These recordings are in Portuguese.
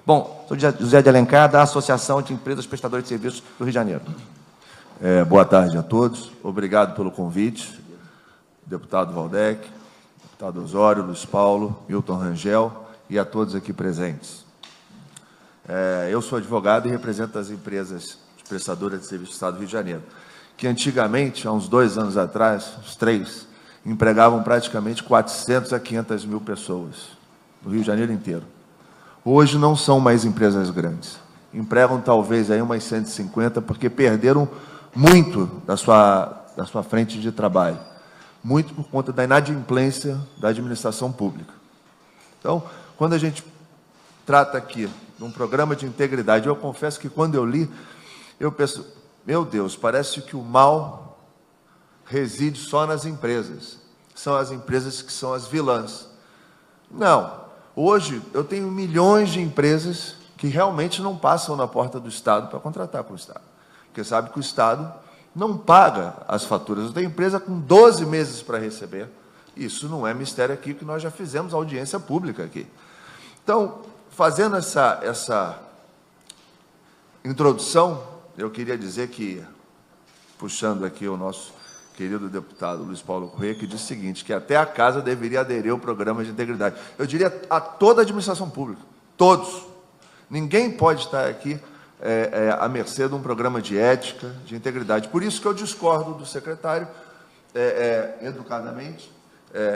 Bom, sou José de Alencar, da Associação de Empresas Prestadoras de Serviços do Rio de Janeiro. Boa tarde a todos. Obrigado pelo convite. Deputado Valdec, deputado Osório, Luiz Paulo, Milton Rangel e a todos aqui presentes. Eu sou advogado e represento as empresas prestadoras de serviços do Estado do Rio de Janeiro, que antigamente, há uns 2 anos atrás, uns 3, empregavam praticamente 400 a 500 mil pessoas, no Rio de Janeiro inteiro. Hoje não são mais empresas grandes. Empregam talvez aí umas 150, porque perderam muito da sua frente de trabalho. Muito por conta da inadimplência da administração pública. Então, quando a gente trata aqui de um programa de integridade, eu confesso que quando eu li, eu penso, meu Deus, parece que o mal reside só nas empresas. São as empresas que são as vilãs. Não. Hoje, eu tenho milhões de empresas que realmente não passam na porta do Estado para contratar com o Estado. Porque sabe que o Estado não paga as faturas. Eu tenho empresa com 12 meses para receber. Isso não é mistério aqui, que nós já fizemos audiência pública aqui. Então, fazendo essa introdução, eu queria dizer que, puxando aqui o nosso querido deputado Luiz Paulo Corrêa, que diz o seguinte, que até a casa deveria aderir ao programa de integridade. Eu diria a toda a administração pública, todos. Ninguém pode estar aqui à mercê de um programa de ética, de integridade. Por isso que eu discordo do secretário, educadamente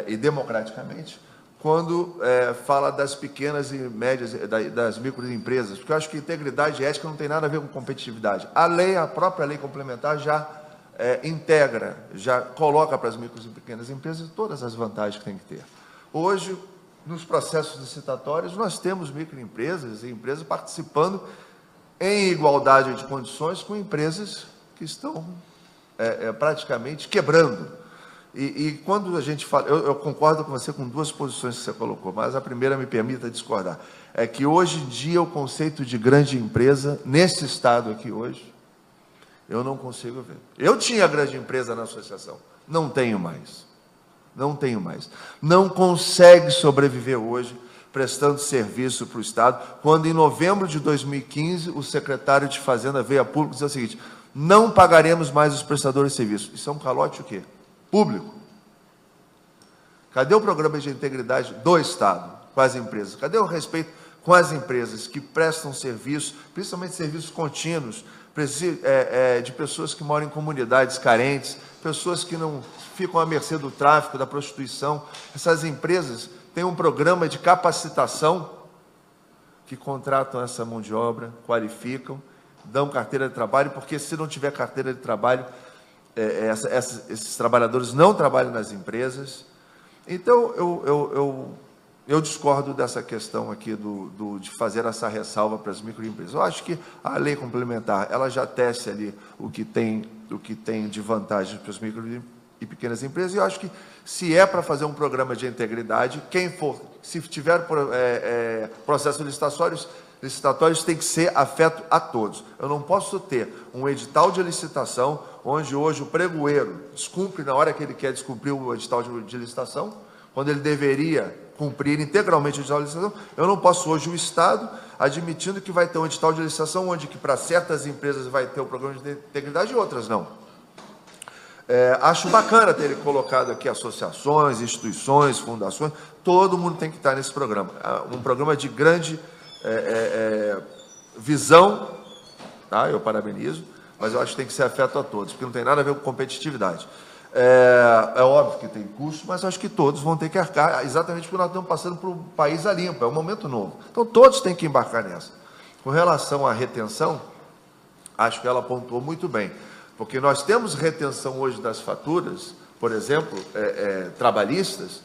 e democraticamente, quando fala das pequenas e médias, das microempresas, porque eu acho que integridade e ética não tem nada a ver com competitividade. A própria lei complementar já integra, já coloca para as micros e pequenas empresas todas as vantagens que tem que ter. Hoje, nos processos licitatórios, nós temos microempresas e empresas participando em igualdade de condições com empresas que estão praticamente quebrando. E quando a gente fala, eu concordo com você com 2 posições que você colocou, mas a primeira me permita discordar, é que hoje em dia o conceito de grande empresa, nesse estado aqui hoje, eu não consigo ver. Eu tinha grande empresa na associação, não tenho mais. Não tenho mais. Não consegue sobreviver hoje prestando serviço para o Estado, quando em novembro de 2015 o secretário de Fazenda veio a público e disse o seguinte, não pagaremos mais os prestadores de serviço. Isso é um calote o quê? Público. Cadê o programa de integridade do Estado com as empresas? Cadê o respeito com as empresas que prestam serviço, principalmente serviços contínuos, de pessoas que moram em comunidades carentes, pessoas que não ficam à mercê do tráfico, da prostituição? Essas empresas têm um programa de capacitação que contratam essa mão de obra, qualificam, dão carteira de trabalho, porque se não tiver carteira de trabalho, esses trabalhadores não trabalham nas empresas. Então, eu discordo dessa questão aqui de fazer essa ressalva para as microempresas. Eu acho que a lei complementar, ela já tece ali o que tem de vantagem para as micro e pequenas empresas, e eu acho que, se é para fazer um programa de integridade, quem for, se tiver processos licitatórios tem que ser afeto a todos. Eu não posso ter um edital de licitação, onde hoje o pregoeiro descumpre na hora que ele quer descumprir o edital de licitação, quando ele deveria cumprir integralmente o edital de licitação. Eu não posso hoje o Estado admitindo que vai ter um edital de licitação onde que para certas empresas vai ter o programa de integridade e outras não. Acho bacana ter colocado aqui associações, instituições, fundações, todo mundo tem que estar nesse programa. Um programa de grande visão, tá? Eu parabenizo, mas eu acho que tem que ser afeto a todos, porque não tem nada a ver com competitividade. É óbvio que tem custo, mas acho que todos vão ter que arcar, exatamente porque nós estamos passando por um país a limpo, é um momento novo. Então, todos têm que embarcar nessa. Com relação à retenção, acho que ela apontou muito bem, porque nós temos retenção hoje das faturas, por exemplo, trabalhistas,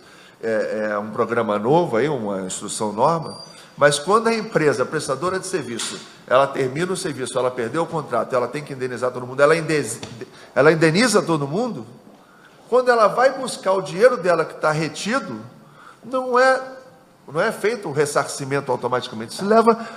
um programa novo, aí, uma instrução norma, mas quando a empresa prestadora de serviço, ela termina o serviço, ela perdeu o contrato, ela tem que indenizar todo mundo, ela indeniza todo mundo. Quando ela vai buscar o dinheiro dela que está retido, não é feito o ressarcimento automaticamente. Isso leva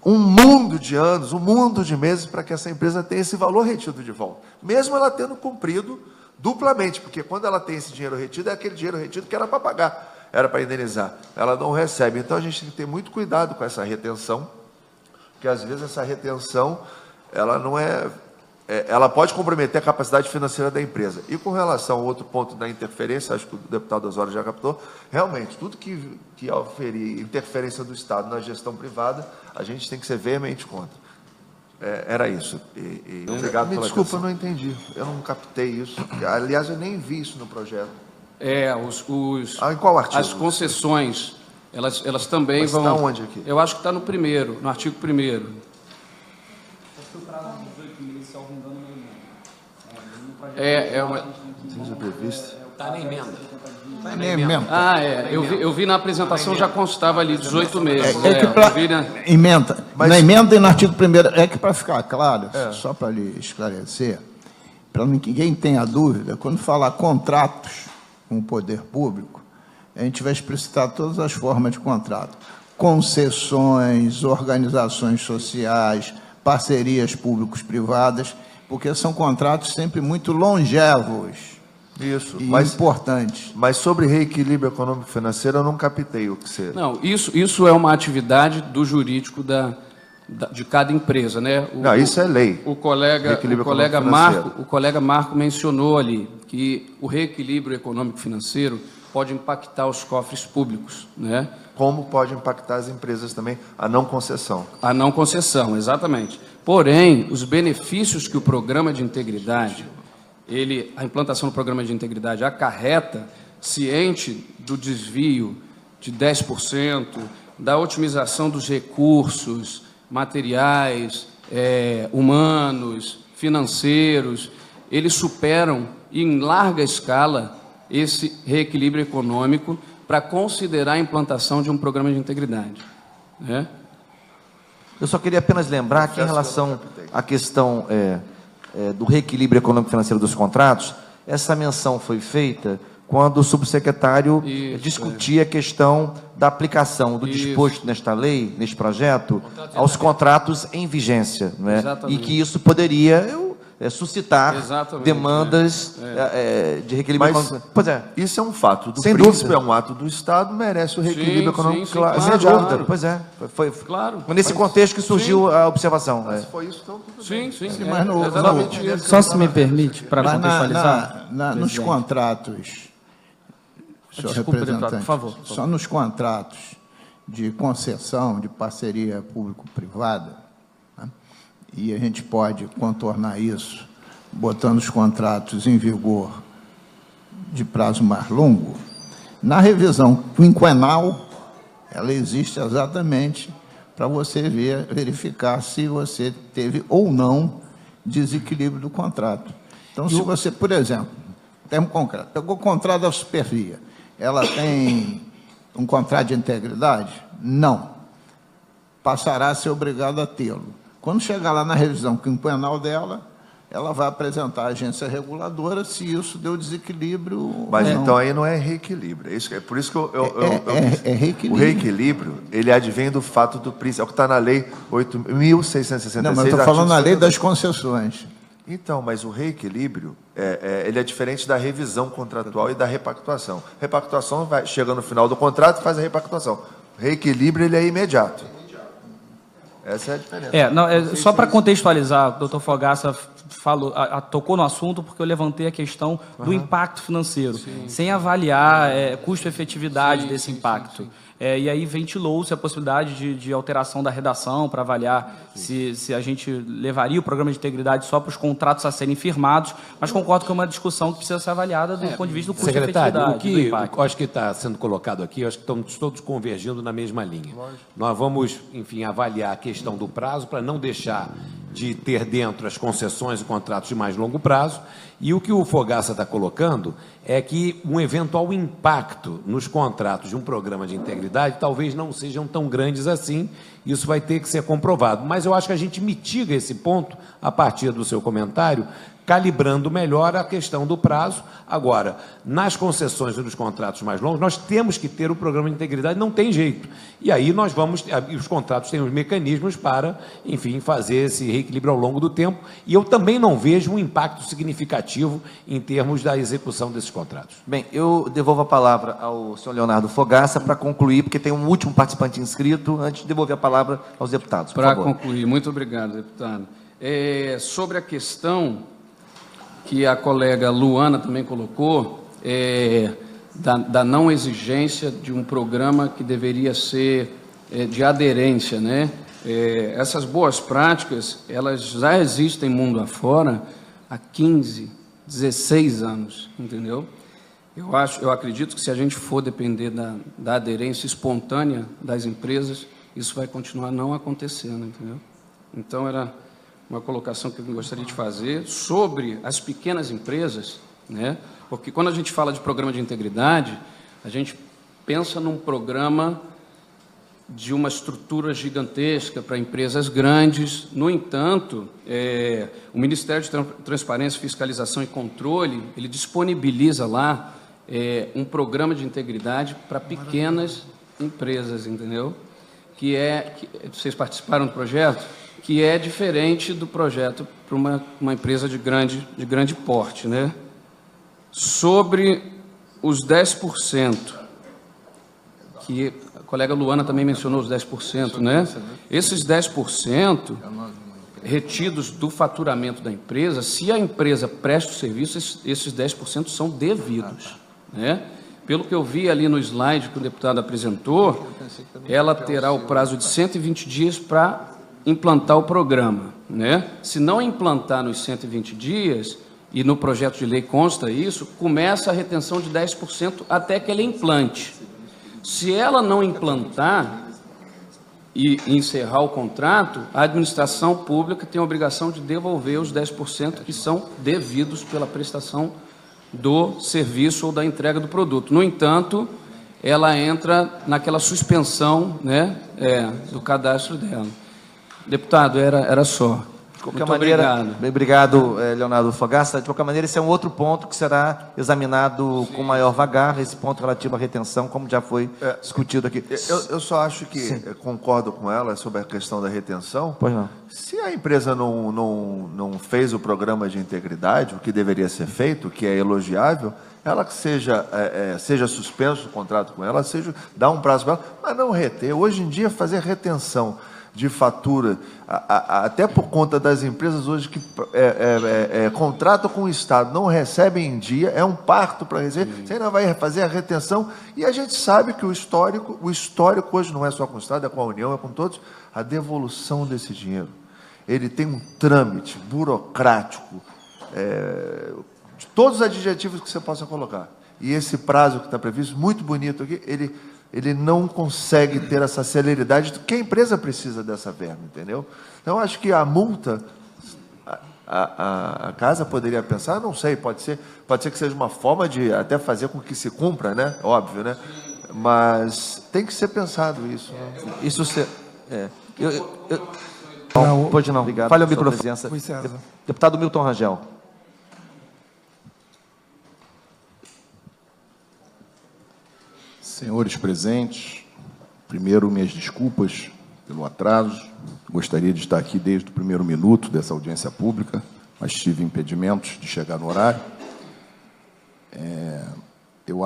um mundo de anos, um mundo de meses para que essa empresa tenha esse valor retido de volta. Mesmo ela tendo cumprido duplamente, porque quando ela tem esse dinheiro retido, é aquele dinheiro retido que era para pagar, era para indenizar. Ela não recebe. Então, a gente tem que ter muito cuidado com essa retenção, porque às vezes essa retenção, ela não ela pode comprometer a capacidade financeira da empresa. E com relação ao outro ponto da interferência, acho que o deputado Osório já captou, realmente, tudo que oferir interferência do Estado na gestão privada, a gente tem que ser veemente contra. Era isso. Obrigado pela desculpa, atenção. Eu não entendi. Eu não captei isso. Aliás, eu nem vi isso no projeto. Em qual artigo? As concessões, elas também Mas vão... está onde aqui? Eu acho que está no primeiro, no artigo 1º. Está na emenda. Está na emenda. Eu vi na apresentação, já constava ali 18 meses. Emenda. Na emenda e no artigo 1º, é que para ficar claro, só para lhe esclarecer, para ninguém tenha dúvida, quando falar contratos com o poder público, a gente vai explicitar todas as formas de contrato. Concessões, organizações sociais, parcerias públicos-privadas, porque são contratos sempre muito longevos. Isso, e importantes. Mas sobre reequilíbrio econômico-financeiro, eu não captei o que você... Não, isso é uma atividade do jurídico de cada empresa, né? Isso é lei. O colega Marco mencionou ali que o reequilíbrio econômico-financeiro pode impactar os cofres públicos, né? Como pode impactar as empresas também, a não concessão. A não concessão, exatamente. Porém, os benefícios que o programa de integridade, a implantação do programa de integridade acarreta, ciente do desvio de 10%, da otimização dos recursos materiais, humanos, financeiros, eles superam em larga escala esse reequilíbrio econômico para considerar a implantação de um programa de integridade, né? Eu só queria apenas lembrar que, em relação à questão do reequilíbrio econômico-financeiro dos contratos, essa menção foi feita quando o subsecretário discutia a questão da aplicação do disposto nesta lei, neste projeto, aos contratos em vigência, né? E que isso poderia suscitar demandas de reequilíbrio econômico. Pois é. Isso é um fato. Do Sem príncipe dúvida. é um ato do Estado, merece o reequilíbrio econômico. Claro, sem dúvida. Pois é. Foi nesse contexto que surgiu a observação. Mas foi isso, então, tudo bem. Sim. Mas exatamente isso. Só se me permite, para contextualizar. Nos contratos, senhor Desculpa, representante, deputado, por favor. só nos contratos de concessão, de parceria público-privada, né? E a gente pode contornar isso botando os contratos em vigor de prazo mais longo. Na revisão quinquenal, ela existe exatamente para você verificar se você teve ou não desequilíbrio do contrato. Então, se você, por exemplo, termo concreto, pegou o contrato da Supervia, ela tem um contrato de integridade? Não. Passará a ser obrigada a tê-lo. Quando chegar lá na revisão quinquenal dela, ela vai apresentar à agência reguladora se isso deu desequilíbrio. Mas ou não. então aí não é reequilíbrio. É por isso que É reequilíbrio. O reequilíbrio, ele advém do fato do príncipe. É o que está na lei 8.666. Não, mas eu estou falando na lei das concessões. Então, mas o reequilíbrio, ele é diferente da revisão contratual e da repactuação. Repactuação chega no final do contrato e faz a repactuação. O reequilíbrio, ele é imediato. Essa é a diferença. Só para contextualizar, o doutor Fogaça tocou no assunto porque eu levantei a questão do impacto financeiro, sem avaliar custo-efetividade desse impacto. E aí ventilou-se a possibilidade de alteração da redação para avaliar se a gente levaria o programa de integridade só para os contratos a serem firmados, mas concordo que é uma discussão que precisa ser avaliada do ponto de vista do custo-efetividade. Secretário, eu acho que está sendo colocado aqui, eu acho que estamos todos convergindo na mesma linha. Nós vamos, enfim, avaliar a questão do prazo para não deixar de ter dentro as concessões e contratos de mais longo prazo, e o que o Fogaça está colocando é que um eventual impacto nos contratos de um programa de integridade talvez não sejam tão grandes assim, isso vai ter que ser comprovado. Mas eu acho que a gente mitiga esse ponto, a partir do seu comentário, calibrando melhor a questão do prazo. Agora, nas concessões e nos contratos mais longos, nós temos que ter o programa de integridade, não tem jeito. E aí nós vamos, os contratos têm os mecanismos para, enfim, fazer esse reequilíbrio ao longo do tempo, e eu também não vejo um impacto significativo em termos da execução desses contratos. Bem, eu devolvo a palavra ao senhor Leonardo Fogaça para concluir, porque tem um último participante inscrito, antes de devolver a palavra aos deputados. Para concluir, muito obrigado, deputado. Sobre a questão que a colega Luana também colocou, da não exigência de um programa que deveria ser de aderência, né? Essas boas práticas, elas já existem mundo afora há 15, 16 anos, entendeu? Eu acredito que se a gente for depender da aderência espontânea das empresas, isso vai continuar não acontecendo, entendeu? Então, era uma colocação que eu gostaria de fazer sobre as pequenas empresas, né? Porque quando a gente fala de programa de integridade, a gente pensa num programa de uma estrutura gigantesca para empresas grandes. No entanto, o Ministério de Transparência, Fiscalização e Controle, ele disponibiliza lá um programa de integridade para pequenas empresas, entendeu? Que vocês participaram do projeto? Que é diferente do projeto para uma empresa de grande porte, né? Sobre os 10%, que a colega Luana também mencionou os 10%, né? Esses 10% retidos do faturamento da empresa, se a empresa presta o serviço, esses 10% são devidos, né? Pelo que eu vi ali no slide que o deputado apresentou, ela terá o prazo de 120 dias para implantar o programa, né? Se não implantar nos 120 dias, e no projeto de lei consta isso, começa a retenção de 10% até que ele implante. Se ela não implantar e encerrar o contrato, a administração pública tem a obrigação de devolver os 10% que são devidos pela prestação do serviço ou da entrega do produto. No entanto, ela entra naquela suspensão, né, do cadastro dela. Deputado, era só. De qualquer maneira, obrigado, Leonardo Fogaça. De qualquer maneira, esse é um outro ponto que será examinado com maior vagar, esse ponto relativo à retenção, como já foi discutido aqui. Eu só acho que concordo com ela sobre a questão da retenção. Pois não. Se a empresa não fez o programa de integridade, o que deveria ser feito, que é elogiável, ela que seja suspenso o contrato com ela, dá um prazo para ela, mas não reter. Hoje em dia, fazer retenção de fatura, até por conta das empresas hoje que contratam com o Estado, não recebem em dia, é um parto para receber, você ainda vai fazer a retenção, e a gente sabe que o histórico hoje não é só com o Estado, é com a União, é com todos, a devolução desse dinheiro. Ele tem um trâmite burocrático, de todos os adjetivos que você possa colocar. E esse prazo que está previsto, muito bonito aqui, ele não consegue ter essa celeridade que a empresa precisa dessa verba, entendeu? Então, acho que a multa, a casa poderia pensar, não sei, pode ser que seja uma forma de até fazer com que se cumpra, né? Óbvio, né? Mas tem que ser pensado isso. Isso pode não. Obrigado. Fale o microfone. Deputado Milton Rangel. Senhores presentes, primeiro, minhas desculpas pelo atraso. Gostaria de estar aqui desde o primeiro minuto dessa audiência pública, mas tive impedimentos de chegar no horário. Eu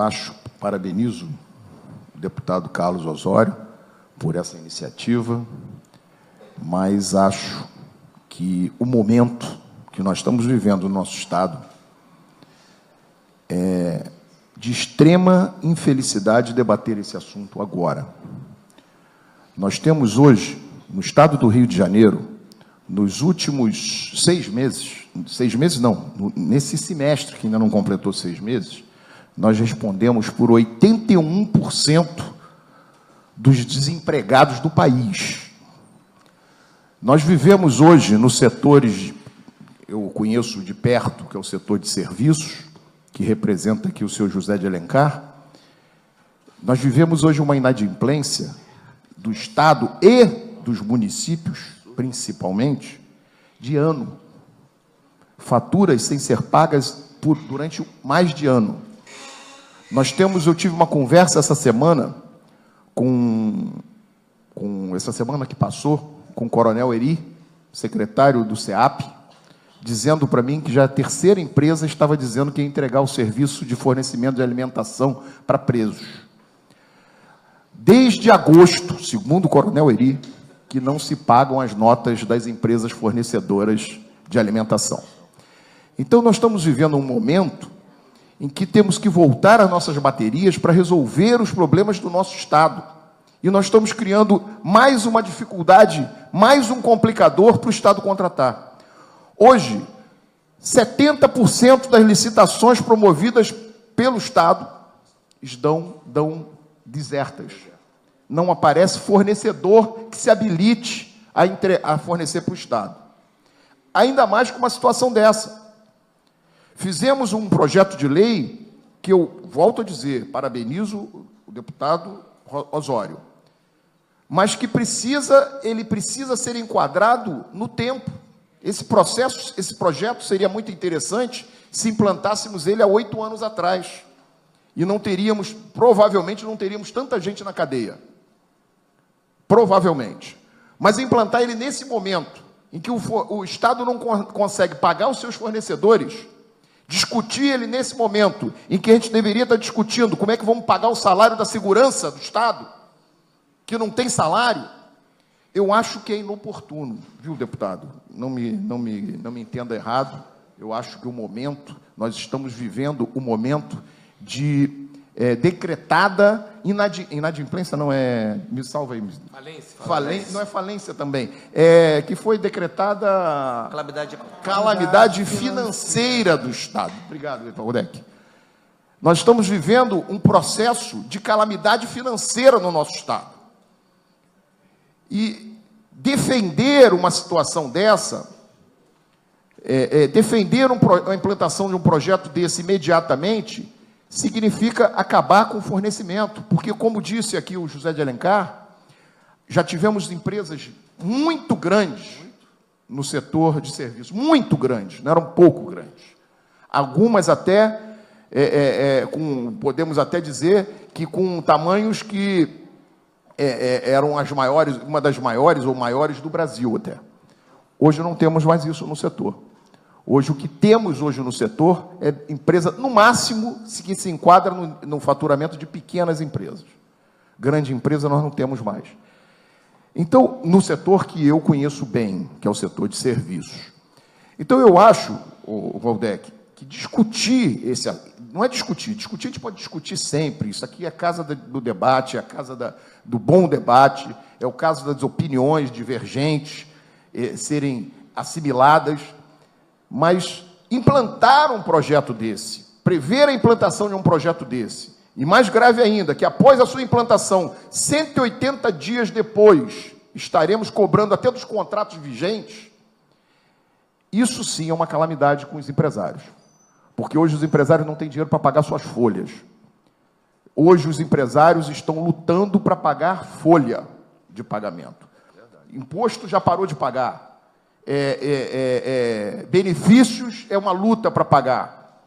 parabenizo o deputado Carlos Osório por essa iniciativa, mas acho que o momento que nós estamos vivendo no nosso Estado de extrema infelicidade debater esse assunto agora. Nós temos hoje, no Estado do Rio de Janeiro, nos últimos 6 meses, nesse semestre, que ainda não completou 6 meses, nós respondemos por 81% dos desempregados do país. Nós vivemos hoje nos setores, eu conheço de perto, que é o setor de serviços, que representa aqui o senhor José de Alencar. Nós vivemos hoje uma inadimplência do Estado e dos municípios, principalmente, de ano. faturas sem ser pagas durante mais de ano. Eu tive uma conversa essa semana essa semana que passou, com o Coronel Eri, secretário do SEAP, dizendo para mim que já a terceira empresa estava dizendo que ia entregar o serviço de fornecimento de alimentação para presos. Desde agosto, segundo o Coronel Eri, que não se pagam as notas das empresas fornecedoras de alimentação. Então, nós estamos vivendo um momento em que temos que voltar às nossas baterias para resolver os problemas do nosso Estado. E nós estamos criando mais uma dificuldade, mais um complicador para o Estado contratar. Hoje, 70% das licitações promovidas pelo Estado dão desertas. Não aparece fornecedor que se habilite a fornecer para o Estado. Ainda mais com uma situação dessa. Fizemos um projeto de lei que eu, volto a dizer, parabenizo o deputado Osório, mas que ele precisa ser enquadrado no tempo. Esse projeto seria muito interessante se implantássemos ele há 8 anos atrás. E provavelmente não teríamos tanta gente na cadeia. Provavelmente. Mas implantar ele nesse momento, em que o Estado não consegue pagar os seus fornecedores, discutir ele nesse momento, em que a gente deveria estar discutindo como é que vamos pagar o salário da segurança do Estado, que não tem salário, eu acho que é inoportuno, viu, deputado? Não me entenda errado, eu acho que nós estamos vivendo o momento de decretada inadimplência, não é... Me salva aí. Falência. Não é falência também. Que foi decretada... Calamidade financeira do Estado. Obrigado, doutor Rodek. Nós estamos vivendo um processo de calamidade financeira no nosso Estado. E defender uma situação dessa, defender a implantação de um projeto desse imediatamente, significa acabar com o fornecimento. Porque, como disse aqui o José de Alencar, já tivemos empresas muito grandes no setor de serviços, muito grandes, não eram pouco grandes. Algumas até, podemos até dizer que com tamanhos que eram as maiores, uma das maiores ou maiores do Brasil até. Hoje não temos mais isso no setor. Hoje, o que temos hoje no setor é empresa, no máximo, que se enquadra no faturamento de pequenas empresas. Grande empresa nós não temos mais. Então, no setor que eu conheço bem, que é o setor de serviços. Então, eu acho, Valdec, que discutir não é discutir a gente pode discutir sempre, isso aqui é a casa do debate, é a casa do bom debate, é o caso das opiniões divergentes serem assimiladas, mas implantar um projeto desse, prever a implantação de um projeto desse, e mais grave ainda, que após a sua implantação, 180 dias depois, estaremos cobrando até dos contratos vigentes, isso sim é uma calamidade com os empresários. Porque hoje os empresários não têm dinheiro para pagar suas folhas. Hoje os empresários estão lutando para pagar folha de pagamento. Imposto já parou de pagar. Benefícios é uma luta para pagar.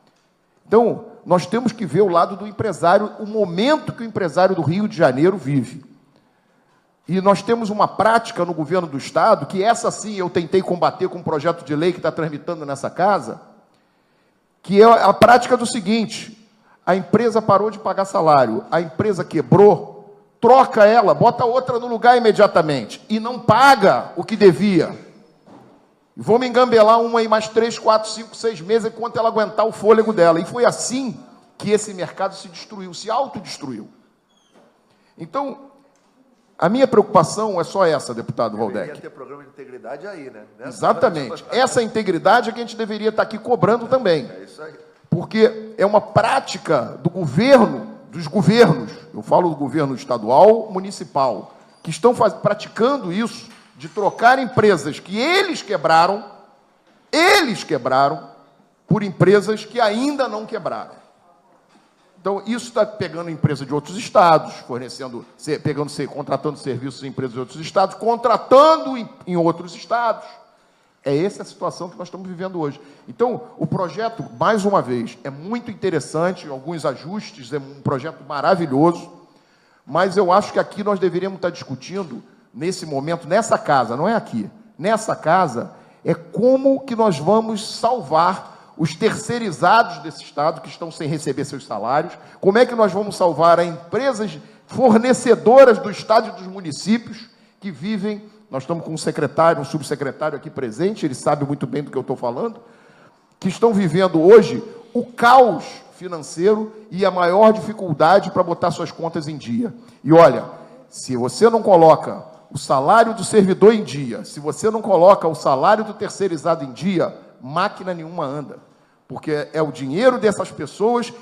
Então, nós temos que ver o lado do empresário, o momento que o empresário do Rio de Janeiro vive. E nós temos uma prática no governo do Estado, que essa sim eu tentei combater com um projeto de lei que está tramitando nessa casa, que é a prática do seguinte: a empresa parou de pagar salário, a empresa quebrou, troca ela, bota outra no lugar imediatamente, e não paga o que devia. Vamos engambelar uma aí mais 3, 4, 5, 6 meses, enquanto ela aguentar o fôlego dela. E foi assim que esse mercado se destruiu, se autodestruiu. Então, a minha preocupação é só essa, deputado Valdec. Deveria ter programa de integridade aí, né? Exatamente. Essa integridade é que a gente deveria estar aqui cobrando também. É isso aí. Porque é uma prática do governo, dos governos, eu falo do governo estadual, municipal, que estão praticando isso, de trocar empresas que eles quebraram, por empresas que ainda não quebraram. Então, isso está pegando empresa de outros estados, contratando serviços em empresas de outros estados, contratando em outros estados, É essa a situação que nós estamos vivendo hoje. Então, o projeto, mais uma vez, é muito interessante, alguns ajustes, é um projeto maravilhoso, mas eu acho que aqui nós deveríamos estar discutindo, nesse momento, nessa casa, não é aqui, nessa casa, é como que nós vamos salvar os terceirizados desse Estado que estão sem receber seus salários, como é que nós vamos salvar as empresas fornecedoras do Estado e dos municípios que vivem. Nós estamos com um secretário, um subsecretário aqui presente, ele sabe muito bem do que eu estou falando, que estão vivendo hoje o caos financeiro e a maior dificuldade para botar suas contas em dia. E olha, se você não coloca o salário do servidor em dia, se você não coloca o salário do terceirizado em dia, máquina nenhuma anda. Porque é o dinheiro dessas pessoas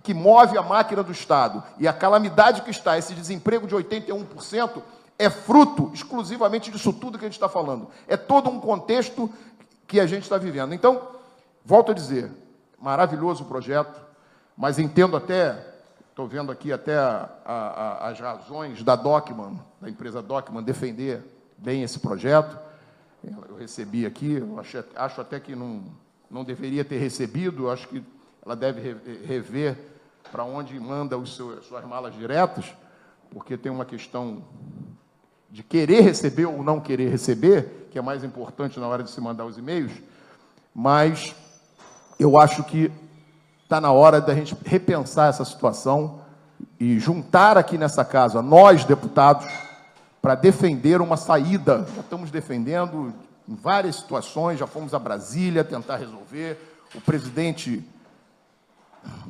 que move a máquina do Estado. E a calamidade que está, esse desemprego de 81%, é fruto exclusivamente disso tudo que a gente está falando. É todo um contexto que a gente está vivendo. Então, volto a dizer, maravilhoso o projeto, mas entendo até, estou vendo aqui até as razões da Dockman, da empresa Dockman, defender bem esse projeto. Eu recebi aqui, eu acho até que não deveria ter recebido, acho que ela deve rever para onde manda suas malas diretas, porque tem uma questão de querer receber ou não querer receber, que é mais importante na hora de se mandar os e-mails, mas eu acho que está na hora da gente repensar essa situação e juntar aqui nessa casa, nós, deputados, para defender uma saída. Já estamos defendendo em várias situações, já fomos a Brasília tentar resolver,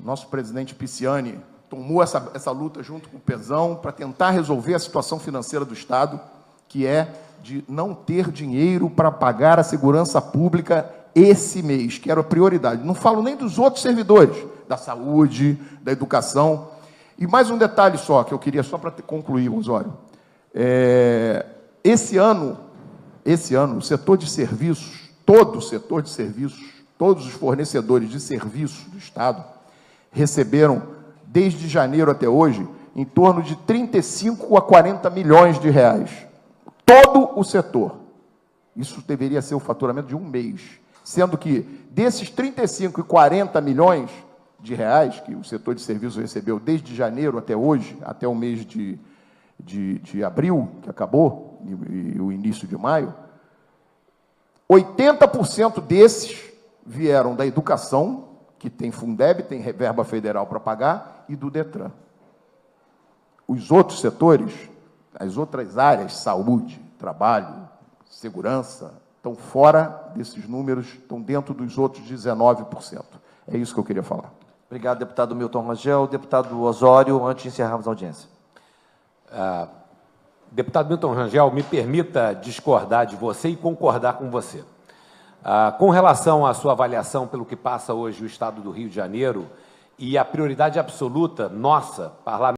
nosso presidente Pisciani tomou essa luta junto com o Pezão para tentar resolver a situação financeira do Estado, que é de não ter dinheiro para pagar a segurança pública esse mês, que era a prioridade. Não falo nem dos outros servidores, da saúde, da educação. E mais um detalhe só, que eu queria só para concluir, Osório. Esse ano, o setor de serviços, todo o setor de serviços, todos os fornecedores de serviços do Estado receberam, desde janeiro até hoje, em torno de 35 a 40 milhões de reais. Todo o setor. Isso deveria ser o faturamento de um mês. Sendo que, desses 35 e 40 milhões de reais que o setor de serviços recebeu desde janeiro até hoje, até o mês de abril, que acabou, e o início de maio, 80% desses vieram da educação, que tem Fundeb, tem verba federal para pagar, e do Detran. Os outros setores, as outras áreas, saúde, trabalho, segurança, estão fora desses números, estão dentro dos outros 19%. É isso que eu queria falar. Obrigado, deputado Milton Rangel. Deputado Osório, antes de encerrarmos a audiência. Deputado Milton Rangel, me permita discordar de você e concordar com você. Com relação à sua avaliação pelo que passa hoje o Estado do Rio de Janeiro e a prioridade absoluta nossa, parlamentar,